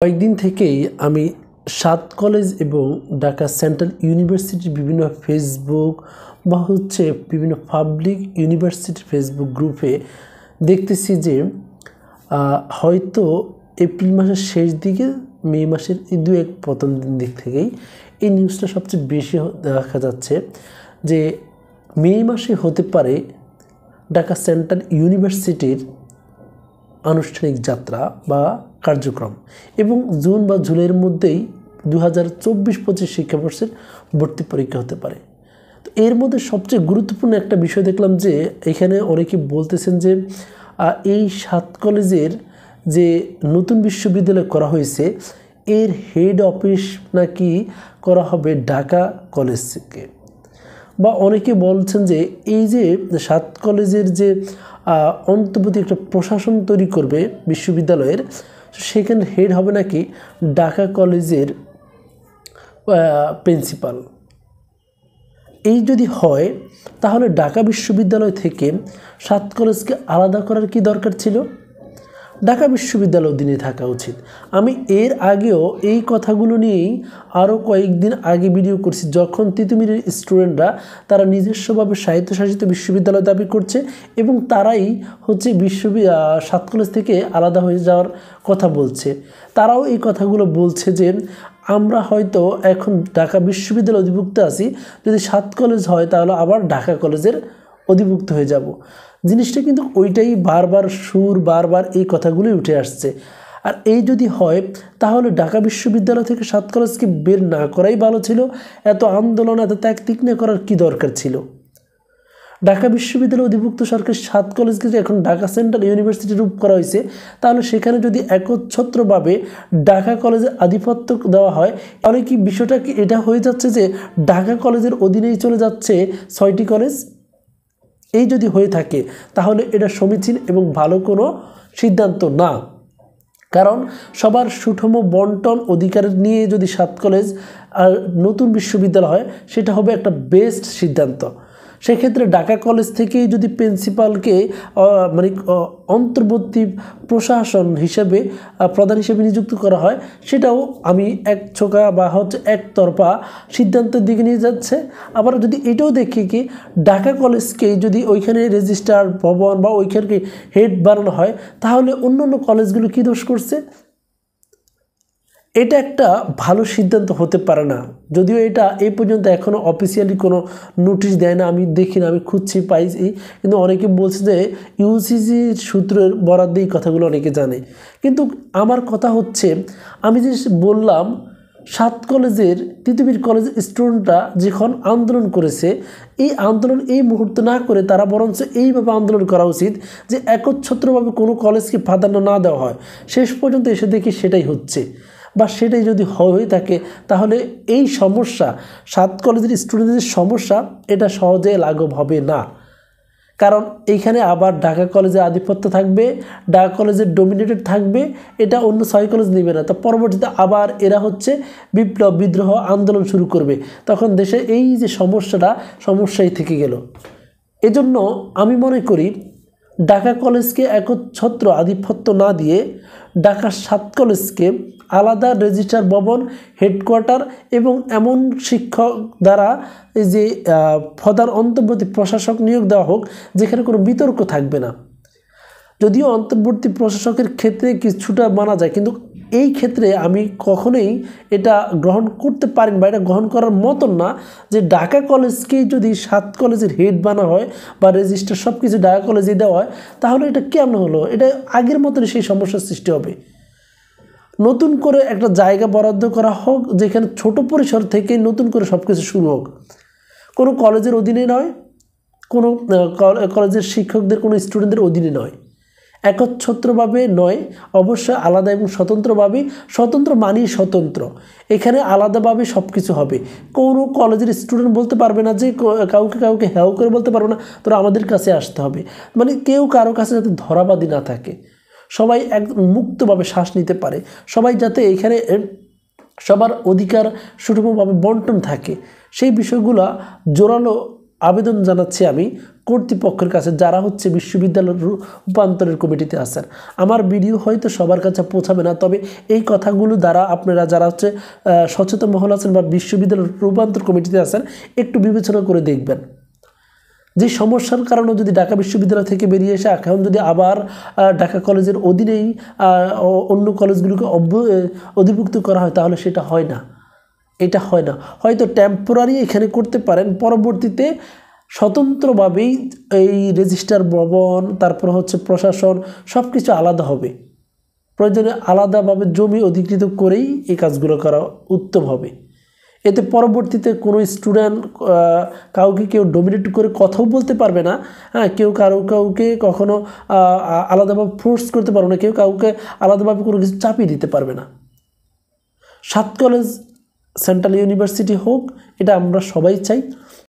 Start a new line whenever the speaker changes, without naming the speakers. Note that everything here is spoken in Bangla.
কয়েকদিন থেকেই আমি ৭ কলেজ এবং ঢাকা সেন্ট্রাল ইউনিভার্সিটির বিভিন্ন ফেসবুক বা বিভিন্ন পাবলিক ইউনিভার্সিটির ফেসবুক গ্রুপে দেখতেছি যে হয়তো এপ্রিল মাসের শেষ দিকে মে মাসের এক প্রথম দিক থেকেই এই নিউজটা সবচেয়ে বেশি দেখা যাচ্ছে যে মে মাসে হতে পারে ঢাকা সেন্ট্রাল ইউনিভার্সিটির আনুষ্ঠানিক যাত্রা বা কার্যক্রম এবং জুন বা জুলাইয়ের মধ্যেই 2024-25 শিক্ষাবর্ষের ভর্তি পরীক্ষা হতে পারে। তো এর মধ্যে সবচেয়ে গুরুত্বপূর্ণ একটা বিষয় দেখলাম যে এখানে অনেকে বলতেছেন যে এই ৭ কলেজের যে নতুন বিশ্ববিদ্যালয় করা হয়েছে এর হেড অফিস নাকি করা হবে ঢাকা কলেজ থেকে, বা অনেকে বলছেন যে এই যে ৭ কলেজের যে অন্তর্বর্তী একটা প্রশাসন তৈরি করবে বিশ্ববিদ্যালয়ের, সেখানে হেড হবে নাকি ঢাকা কলেজের প্রিন্সিপাল। এই যদি হয় তাহলে ঢাকা বিশ্ববিদ্যালয় থেকে ৭ কলেজকে আলাদা করার কি দরকার ছিল? ঢাকা বিশ্ববিদ্যালয় অধীনে থাকা উচিত। আমি এর আগেও এই কথাগুলো নিয়েই আরও কয়েকদিন আগে ভিডিও করছি, যখন তিতুমিরের স্টুডেন্টরা তারা নিজস্বভাবে স্বায়ত্তশাসিত বিশ্ববিদ্যালয় দাবি করছে এবং তারাই ৭ কলেজ থেকে আলাদা হয়ে যাওয়ার কথা বলছে। তারাও এই কথাগুলো বলছে যে আমরা হয়তো এখন ঢাকা বিশ্ববিদ্যালয় অধিভুক্ত আছি, যদি ৭ কলেজ হয় তাহলে আবার ঢাকা কলেজের অধিভুক্ত হয়ে যাব। জিনিসটা কিন্তু ওইটাই বারবার এই কথাগুলোই উঠে আসছে। আর এই যদি হয় তাহলে ঢাকা বিশ্ববিদ্যালয় থেকে ৭ কলেজকে বের না করাই ভালো ছিল। এত আন্দোলন এত ত্যাগ তিগ্না করার কি দরকার ছিল? ঢাকা বিশ্ববিদ্যালয় অধিভুক্ত সরকার ৭ কলেজকে যে এখন ঢাকা সেন্ট্রাল ইউনিভার্সিটি রূপ করা হয়েছে, তাহলে সেখানে যদি একচ্ছত্রভাবে ঢাকা কলেজের আধিপত্য দেওয়া হয় তাহলে কি বিষয়টা কি এটা হয়ে যাচ্ছে যে ঢাকা কলেজের অধীনেই চলে যাচ্ছে 6টি কলেজ? এই যদি হয়ে থাকে তাহলে এটা সমীচীন এবং ভালো কোনো সিদ্ধান্ত না। কারণ সবার সুষম বন্টন অধিকার নিয়ে যদি ৭ কলেজ আর নতুন বিশ্ববিদ্যালয় হয় সেটা হবে একটা বেস্ট সিদ্ধান্ত। সেক্ষেত্রে ঢাকা কলেজ থেকেই যদি প্রিন্সিপালকে অন্তর্বর্তী প্রশাসন হিসেবে প্রধান হিসেবে নিযুক্ত করা হয়, সেটাও আমি একছোকা বা একতরফা সিদ্ধান্তের দিকে নিয়ে যাচ্ছে। আবার যদি এটাও দেখি কি ঢাকা কলেজকে যদি ওইখানে রেজিস্ট্রার ভবন বা ওইখানকে হেড বানানো হয় তাহলে অন্যান্য কলেজগুলো কী দোষ করছে? এটা একটা ভালো সিদ্ধান্ত হতে পারে না। যদিও এটা এই পর্যন্ত এখনও অফিসিয়ালি কোনো নোটিশ দেয় না, আমি দেখি না, আমি খুঁজছি পাইছি, কিন্তু অনেকে বলছে যে ইউজিসির সূত্রের বরাদ্দে এই কথাগুলো অনেকে জানে। কিন্তু আমার কথা হচ্ছে, আমি যে বললাম ৭ কলেজের তিতুমির কলেজের স্টুডেন্টরা যখন আন্দোলন করেছে, এই আন্দোলন এই মুহূর্তে না করে তারা বরঞ্চ এইভাবে আন্দোলন করা উচিত যে একচ্ছত্রভাবে কোনো কলেজকে প্রাধান্য না দেওয়া হয়। শেষ পর্যন্ত এসে দেখি সেটাই হচ্ছে, বা সেটাই যদি হয়ে থাকে তাহলে এই সমস্যা ৭ কলেজের স্টুডেন্টদের সমস্যা এটা সহজে লাঘব হবে না। কারণ এইখানে আবার ঢাকা কলেজের আধিপত্য থাকবে, ঢাকা কলেজের ডোমিনেটেড থাকবে, এটা অন্য 6 কলেজ নেবে না। তো পরবর্তীতে আবার এরা বিপ্লব বিদ্রোহ আন্দোলন শুরু করবে, তখন দেশে এই যে সমস্যাই থেকে গেল। এজন্য আমি মনে করি ঢাকা কলেজকে একচ্ছত্র আধিপত্য না দিয়ে ঢাকা 7 কলেজকে আলাদা রেজিস্ট্রার ভবন, হেডকোয়ার্টার এবং এমন শিক্ষক দ্বারা এই যে প্রধান অন্তর্বর্তী প্রশাসক নিয়োগ দেওয়া হোক যেখানে কোনো বিতর্ক থাকবে না। যদিও অন্তর্বর্তী প্রশাসকের ক্ষেত্রে কিছুটা মানা যায়, কিন্তু এই ক্ষেত্রে আমি কখনোই এটা গ্রহণ করতে পারি না, বা এটা গ্রহণ করার মতন না যে ঢাকা কলেজকেই যদি 7 কলেজের হেড বানা হয় বা রেজিস্টার সব কিছু ঢাকা কলেজে দেওয়া হয়, তাহলে এটা কেমন হলো? এটা আগের মতনই সেই সমস্যার সৃষ্টি হবে। নতুন করে একটা জায়গা বরাদ্দ করা হোক যেখানে ছোট পরিসর থেকে নতুন করে সব কিছু শুরু হোক। কোনো কলেজের অধীনে নয়, কোনো কলেজের শিক্ষকদের কোনো স্টুডেন্টদের অধীনে নয়, একচ্ছত্রভাবে নয়, অবশ্যই আলাদা এবং স্বতন্ত্রভাবে। স্বতন্ত্র মানেই স্বতন্ত্র, এখানে আলাদাভাবে সব কিছু হবে। কোনো কলেজের স্টুডেন্ট বলতে পারবে না যে কাউকে হ্যাও করে বলতে পারবে না তোরা আমাদের কাছে আসতে হবে, মানে কেউ কারো কাছে যাতে ধরাবাদি না থাকে, সবাই একদম মুক্তভাবে শ্বাস নিতে পারে, সবাই যাতে এখানে সবার অধিকার সুষমভাবে বন্টন থাকে, সেই বিষয়গুলো জোরালো আবেদন জানাচ্ছি আমি কর্তৃপক্ষের কাছে, যারা হচ্ছে বিশ্ববিদ্যালয়ের রূপান্তরের কমিটিতে আছেন। আমার ভিডিও হয়তো সবার কাছে পৌঁছাবে না, তবে এই কথাগুলো দ্বারা আপনারা যারা হচ্ছে সচেতন মহল আছেন বা বিশ্ববিদ্যালয়ের রূপান্তর কমিটিতে আছেন একটু বিবেচনা করে দেখবেন। যে সমস্যার কারণে যদি ঢাকা বিশ্ববিদ্যালয় থেকে বেরিয়ে এসে এখন যদি আবার ঢাকা কলেজের অধীনেই অন্য কলেজগুলোকে অধিভুক্ত করা হয়, তাহলে সেটা হয় না, এটা হয় না। হয়তো টেম্পোরারি এখানে করতে পারেন, পরবর্তীতে স্বতন্ত্রভাবেই এই রেজিস্ট্রার ভবন, তারপর হচ্ছে প্রশাসন, সব কিছু আলাদা হবে। প্রয়োজনে আলাদাভাবে জমি অধিকৃত করেই এই কাজগুলো করা উত্তম হবে। এতে পরবর্তীতে কোনো স্টুডেন্ট কাউকে কেউ ডমিনেট করে কথাও বলতে পারবে না। হ্যাঁ, কেউ কাউকে কখনো আলাদাভাবে ফোর্স করতে পারবে না, কেউ কাউকে আলাদাভাবে কোনো কিছু চাপিয়ে দিতে পারবে না। 7 কলেজ সেন্ট্রাল ইউনিভার্সিটি হোক, এটা আমরা সবাই চাই।